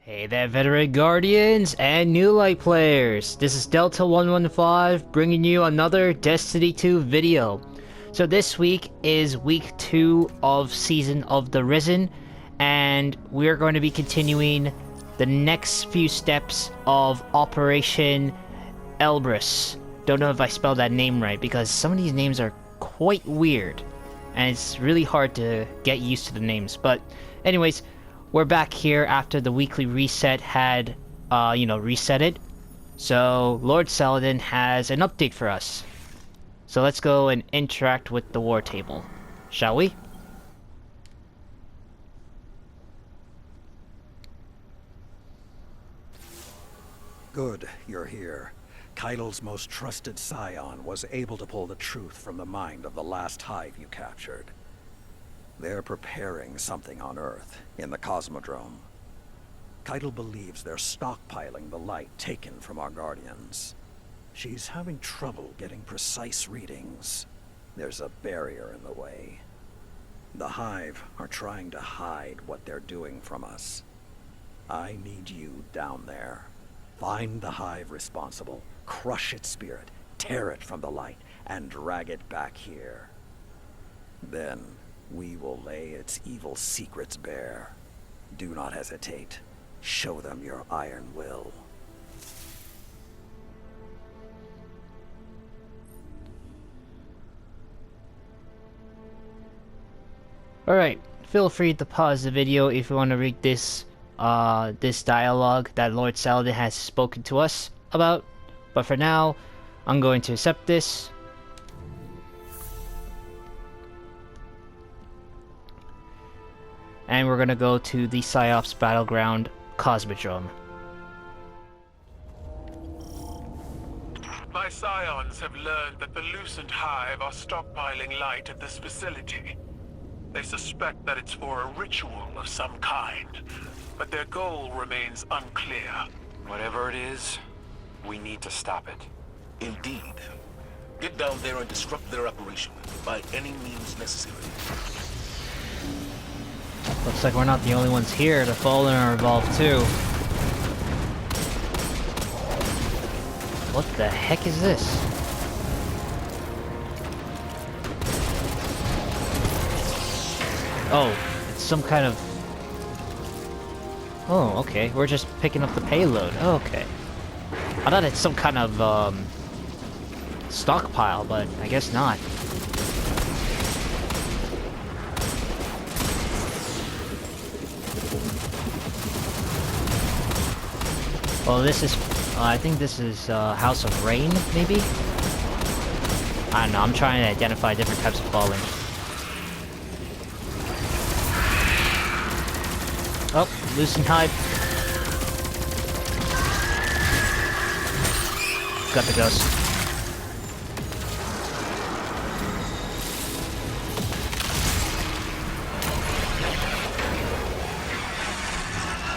Hey there, veteran guardians and new light players. This is Delta 115 bringing you another Destiny 2 video. So this week is week 2 of Season of the Risen, and we're going to be continuing the next few steps of Operation Elbrus. Don't know if I spelled that name right because some of these names are quite weird, and it's really hard to get used to the names. But anyways, we're back here after the weekly reset had, reset it. So, Lord Saladin has an update for us. So let's go and interact with the war table, shall we? Good, you're here. Kaitl's most trusted scion was able to pull the truth from the mind of the last Hive you captured. They're preparing something on Earth, in the Cosmodrome. Keitl believes they're stockpiling the light taken from our Guardians. She's having trouble getting precise readings. There's a barrier in the way. The Hive are trying to hide what they're doing from us. I need you down there. Find the Hive responsible, crush its spirit, tear it from the light, and drag it back here. Then we will lay its evil secrets bare. Do not hesitate. Show them your iron will. Alright, feel free to pause the video if you want to read this dialogue that Lord Saladin has spoken to us about. But for now, I'm going to accept this. And we're gonna go to the Psyops battleground, Cosmodrome. My scions have learned that the Lucent Hive are stockpiling light at this facility. They suspect that it's for a ritual of some kind, but their goal remains unclear. Whatever it is, we need to stop it. Indeed. Get down there and disrupt their operation by any means necessary. Looks like we're not the only ones here. The Fallen are involved too. What the heck is this? Oh, it's some kind of... Oh, okay. We're just picking up the payload. Oh, okay. I thought it's some kind of, stockpile, but I guess not. Well, this is, I think this is, House of Rain, maybe? I don't know, I'm trying to identify different types of falling. Oh, Lucent Hive. Got the ghost.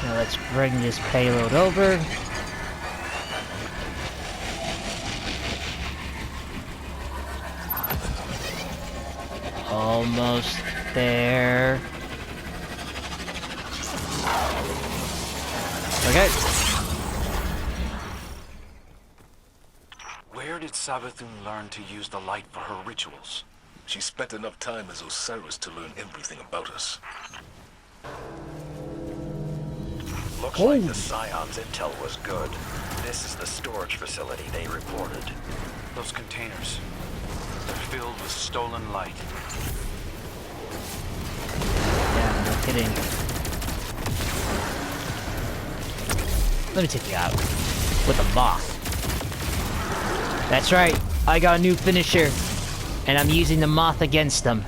Now let's bring this payload over. Almost there. Okay. Where did Savathun learn to use the light for her rituals? She spent enough time as Osiris to learn everything about us. Looks like the Scion's intel was good. This is the storage facility they reported. Those containers, they're filled with stolen light. Yeah, no kidding. Let me take you out. With a moth. That's right, I got a new finisher. And I'm using the moth against them.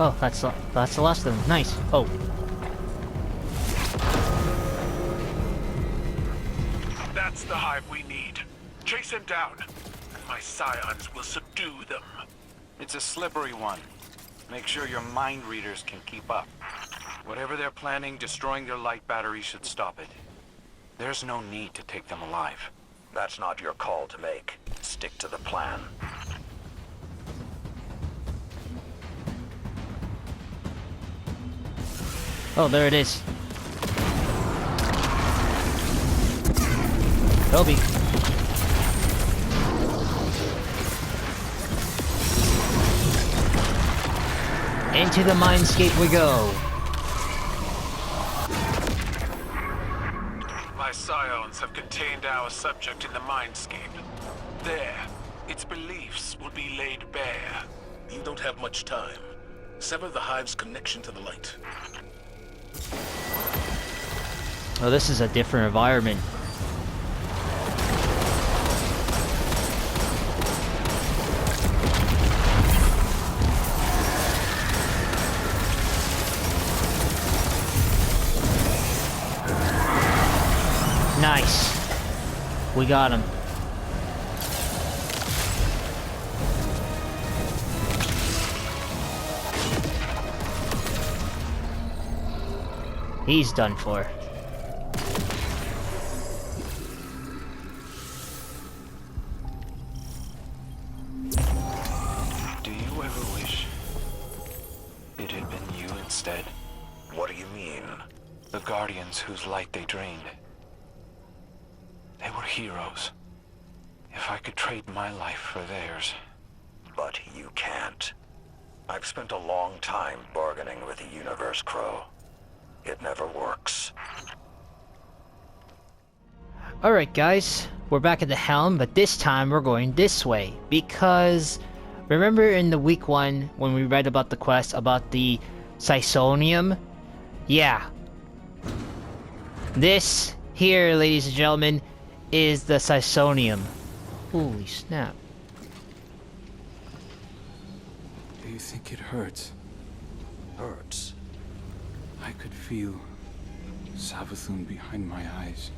Oh, that's the last of them. Nice. Oh. That's the Hive we need. Chase him down, and my scions will subdue them. It's a slippery one. Make sure your mind readers can keep up. Whatever they're planning, destroying their light battery should stop it. There's no need to take them alive. That's not your call to make. Stick to the plan. Oh, there it is. Toby. Into the Mindscape we go. My scions have contained our subject in the Mindscape. There, its beliefs will be laid bare. You don't have much time. Sever the Hive's connection to the light. Oh, this is a different environment. Nice. We got him. He's done for. Do you ever wish it had been you instead? What do you mean? The Guardians whose light they drained. They were heroes. If I could trade my life for theirs. But you can't. I've spent a long time bargaining with the Universe Crow. It never works. Alright guys, we're back at the helm, but this time we're going this way. Because, remember in the week 1 when we read about the quest about the Sisonium? Yeah. This here, ladies and gentlemen, is the Sisonium. Holy snap. Do you think it hurts? Hurts. I could feel Savathun behind my eyes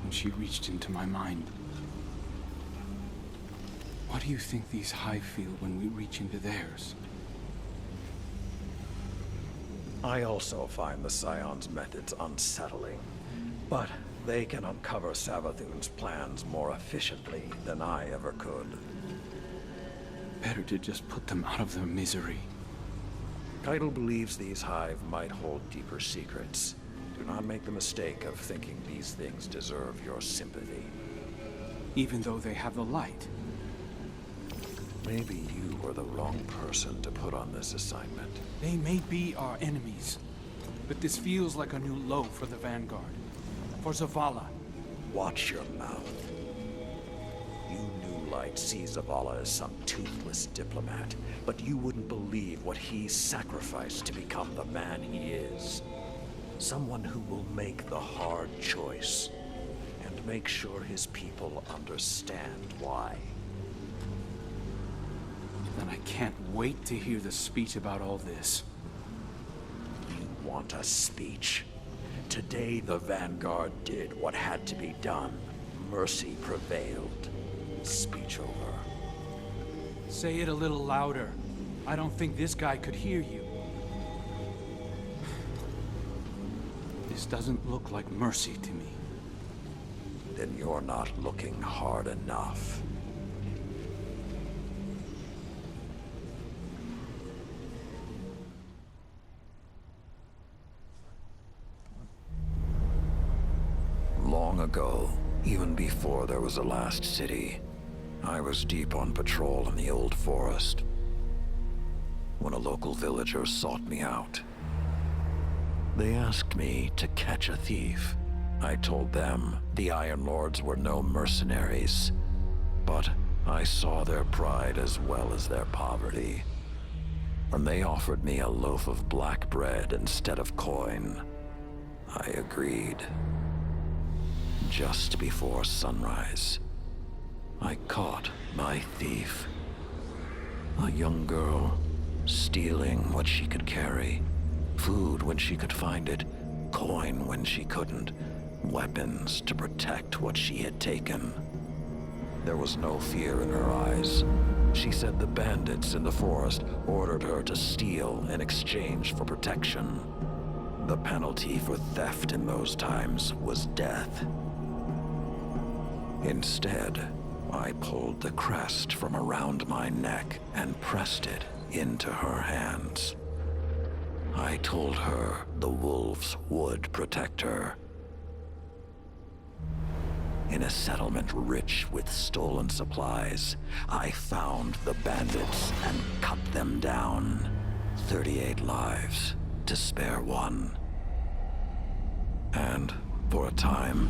when she reached into my mind. What do you think these Hive feel when we reach into theirs? I also find the Scion's methods unsettling, but they can uncover Savathun's plans more efficiently than I ever could. Better to just put them out of their misery. Keitel believes these Hive might hold deeper secrets. Do not make the mistake of thinking these things deserve your sympathy. Even though they have the light. Maybe you were the wrong person to put on this assignment. They may be our enemies, but this feels like a new low for the Vanguard. For Zavala. Watch your mouth. You New Light see Zavala as some toothless diplomat, but you wouldn't believe what he's sacrificed to become the man he is. Someone who will make the hard choice, and make sure his people understand why. Then I can't wait to hear the speech about all this. You want a speech? Today the Vanguard did what had to be done. Mercy prevailed. Speech over. Say it a little louder. I don't think this guy could hear you. This doesn't look like mercy to me. Then you're not looking hard enough. Long ago, even before there was a last city, I was deep on patrol in the old forest when a local villager sought me out. They asked me to catch a thief. I told them the Iron Lords were no mercenaries, but I saw their pride as well as their poverty. When they offered me a loaf of black bread instead of coin, I agreed. Just before sunrise, I caught my thief. A young girl, stealing what she could carry. Food when she could find it, coin when she couldn't, weapons to protect what she had taken. There was no fear in her eyes. She said the bandits in the forest ordered her to steal in exchange for protection. The penalty for theft in those times was death. Instead, I pulled the crest from around my neck and pressed it into her hands. I told her the wolves would protect her. In a settlement rich with stolen supplies, I found the bandits and cut them down. 38 lives to spare one. And for a time,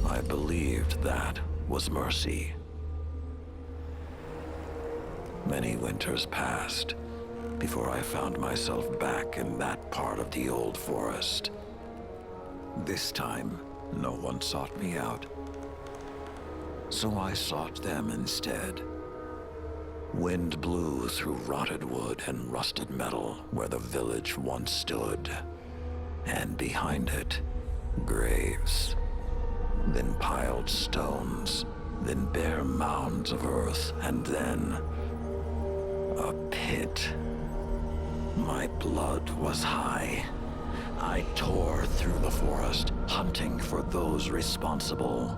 I believed that was mercy. Many winters passed before I found myself back in that part of the old forest. This time, no one sought me out. So I sought them instead. Wind blew through rotted wood and rusted metal where the village once stood. And behind it, graves. Then piled stones, then bare mounds of earth, and then a pit. My blood was high. I tore through the forest, hunting for those responsible.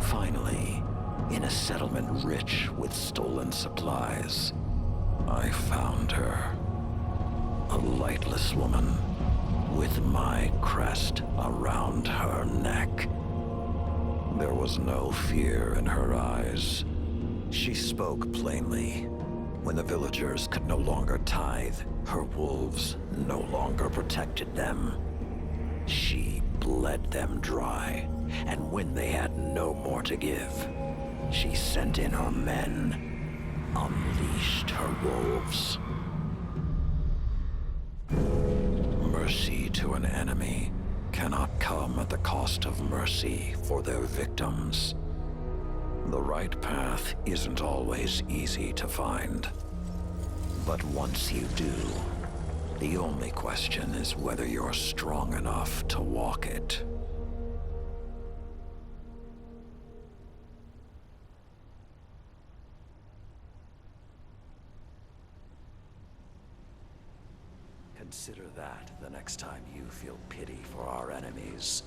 Finally, in a settlement rich with stolen supplies, I found her. A lightless woman with my crest around her neck. There was no fear in her eyes. She spoke plainly. When the villagers could no longer tithe, her wolves no longer protected them. She bled them dry, and when they had no more to give, she sent in her men, unleashed her wolves. Mercy to an enemy cannot come at the cost of mercy for their victims. The right path isn't always easy to find. But once you do, the only question is whether you're strong enough to walk it. Consider that the next time you feel pity for our enemies.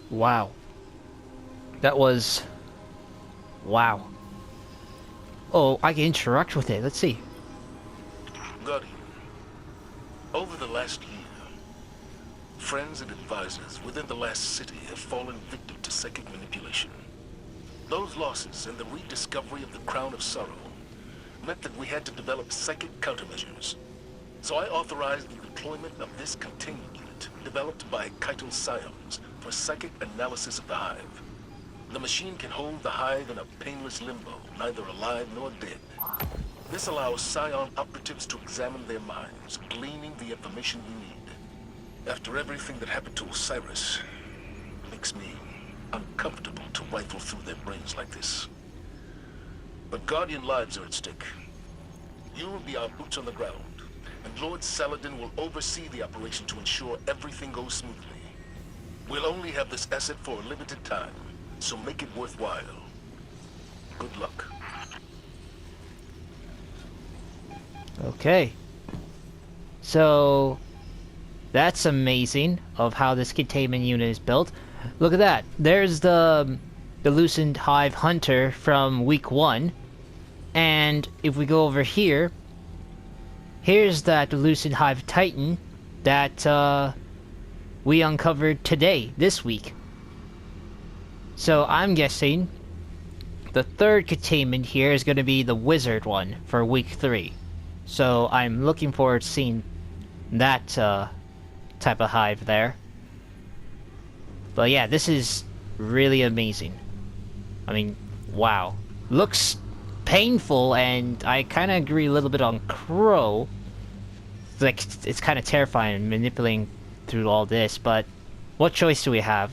Wow. That was... wow. Oh, I can interact with it. Let's see. Guardian, over the last year, friends and advisors within the last city have fallen victim to psychic manipulation. Those losses and the rediscovery of the Crown of Sorrow meant that we had to develop psychic countermeasures. So I authorized the deployment of this containment unit developed by Keitel Scions for psychic analysis of the Hive. The machine can hold the Hive in a painless limbo, neither alive nor dead. This allows Scion operatives to examine their minds, gleaning the information we need. After everything that happened to Osiris, it makes me uncomfortable to rifle through their brains like this. But Guardian lives are at stake. You will be our boots on the ground, and Lord Saladin will oversee the operation to ensure everything goes smoothly. We'll only have this asset for a limited time, so make it worthwhile. Good luck. Okay. So... that's amazing of how this containment unit is built. Look at that. There's the Lucent Hive Hunter from week 1. And if we go over here, here's that Lucent Hive Titan that we uncovered today, this week. So I'm guessing the third containment here is going to be the Wizard one for week 3. So I'm looking forward to seeing that type of hive there. But yeah, this is really amazing. I mean, wow. Looks painful, and I kind of agree a little bit on Crow. Like, it's kind of terrifying manipulating through all this, but what choice do we have?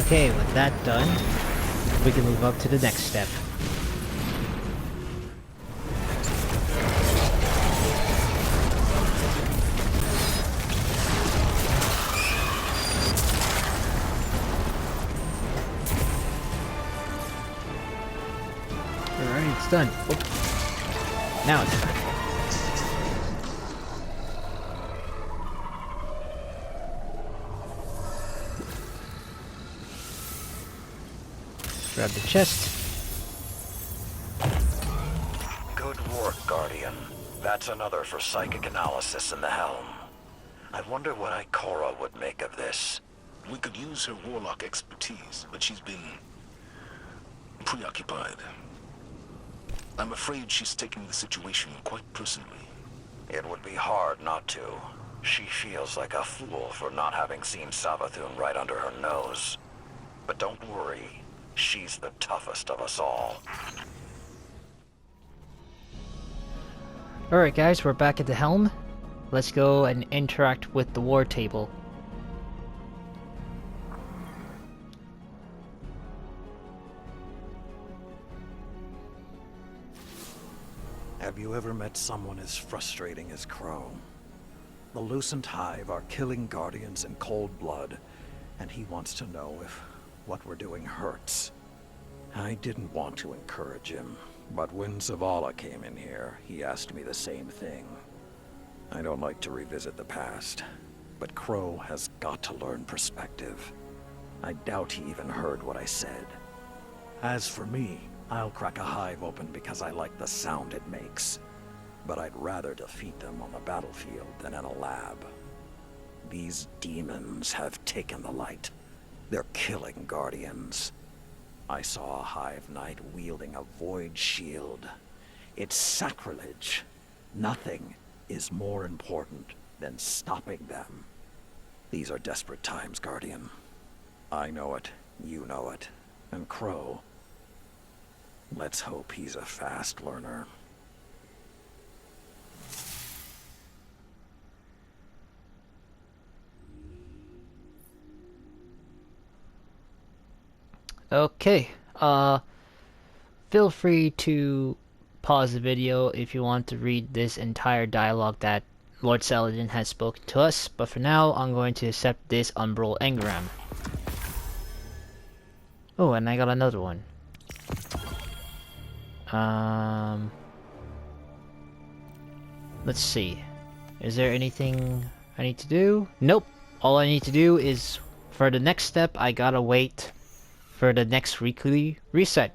Okay, with that done, we can move up to the next step. done. Oh. Now it's done. Grab the chest. Good work, Guardian. That's another for psychic analysis in the helm. I wonder what Ikora would make of this. We could use her warlock expertise, but she's been preoccupied. I'm afraid she's taking the situation quite personally. It would be hard not to. She feels like a fool for not having seen Savathun right under her nose. But don't worry, she's the toughest of us all. Alright guys, we're back at the helm. Let's go and interact with the war table. Have you ever met someone as frustrating as Crow? The Lucent Hive are killing Guardians in cold blood, and he wants to know if what we're doing hurts. I didn't want to encourage him, but when Zavala came in here, he asked me the same thing. I don't like to revisit the past, but Crow has got to learn perspective. I doubt he even heard what I said. As for me, I'll crack a hive open because I like the sound it makes. But I'd rather defeat them on the battlefield than in a lab. These demons have taken the light. They're killing Guardians. I saw a Hive Knight wielding a void shield. It's sacrilege. Nothing is more important than stopping them. These are desperate times, Guardian. I know it, you know it, and Crow. Let's hope he's a fast learner. Okay, feel free to pause the video if you want to read this entire dialogue that Lord Saladin has spoken to us, but for now, I'm going to accept this Umbral engram. Oh, and I got another one. Let's see. Is there anything I need to do? Nope. All I need to do is, for the next step, I gotta wait for the next weekly reset.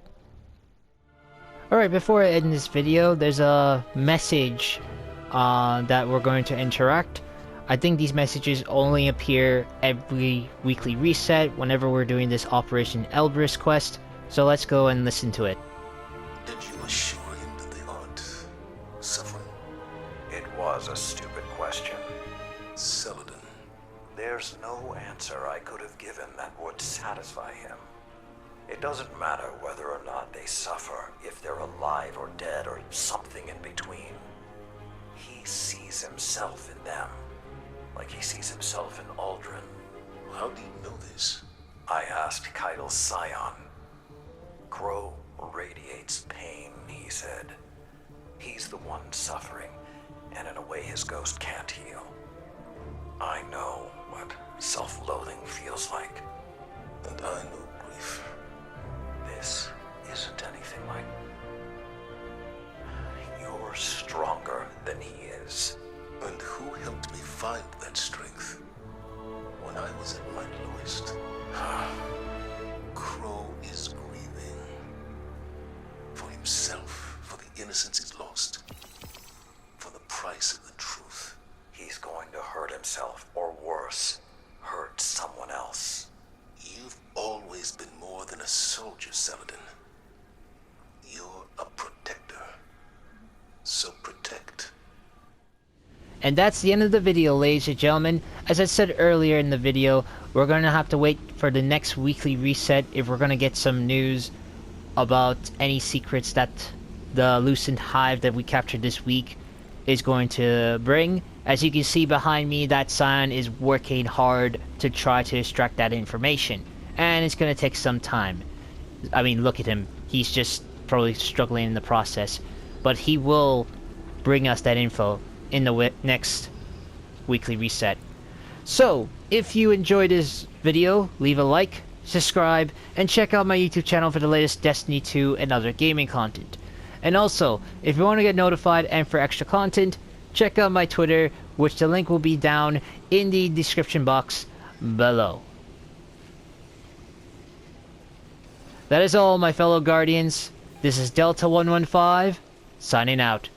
Alright, before I end this video, there's a message that we're going to interact. I think these messages only appear every weekly reset whenever we're doing this Operation Elbrus quest, so let's go and listen to it. Did you assure him that they aren't suffering? It was a stupid question. Saladin. There's no answer I could have given that would satisfy him. It doesn't matter whether or not they suffer, if they're alive or dead or something in between. He sees himself in them, like he sees himself in Aldrin. How do you know this? I asked Keidel's scion. Crow radiates pain, he said. He's the one suffering, and in a way his ghost can't heal. I know what self-loathing feels like. And I know grief. This isn't anything like... You're stronger than he is. And who helped me find that strength? When I was at my lowest. Crow is grieving. For himself, for the innocence he's lost. For the price of the truth. He's going to hurt himself, or worse, hurt someone else. You've always been more than a soldier, Saladin. You're a protector. So protect. And that's the end of the video, ladies and gentlemen. As I said earlier in the video, we're going to have to wait for the next weekly reset if we're going to get some news about any secrets that the Lucent Hive that we captured this week is going to bring. As you can see behind me, that Scion is working hard to try to extract that information. And it's going to take some time. I mean, look at him. He's just probably struggling in the process. But he will bring us that info in the next weekly reset. So, if you enjoyed this video, leave a like, subscribe, and check out my YouTube channel for the latest Destiny 2 and other gaming content. And also, if you want to get notified and for extra content, check out my Twitter, which the link will be down in the description box below. That is all, my fellow Guardians. This is Delta 115, signing out.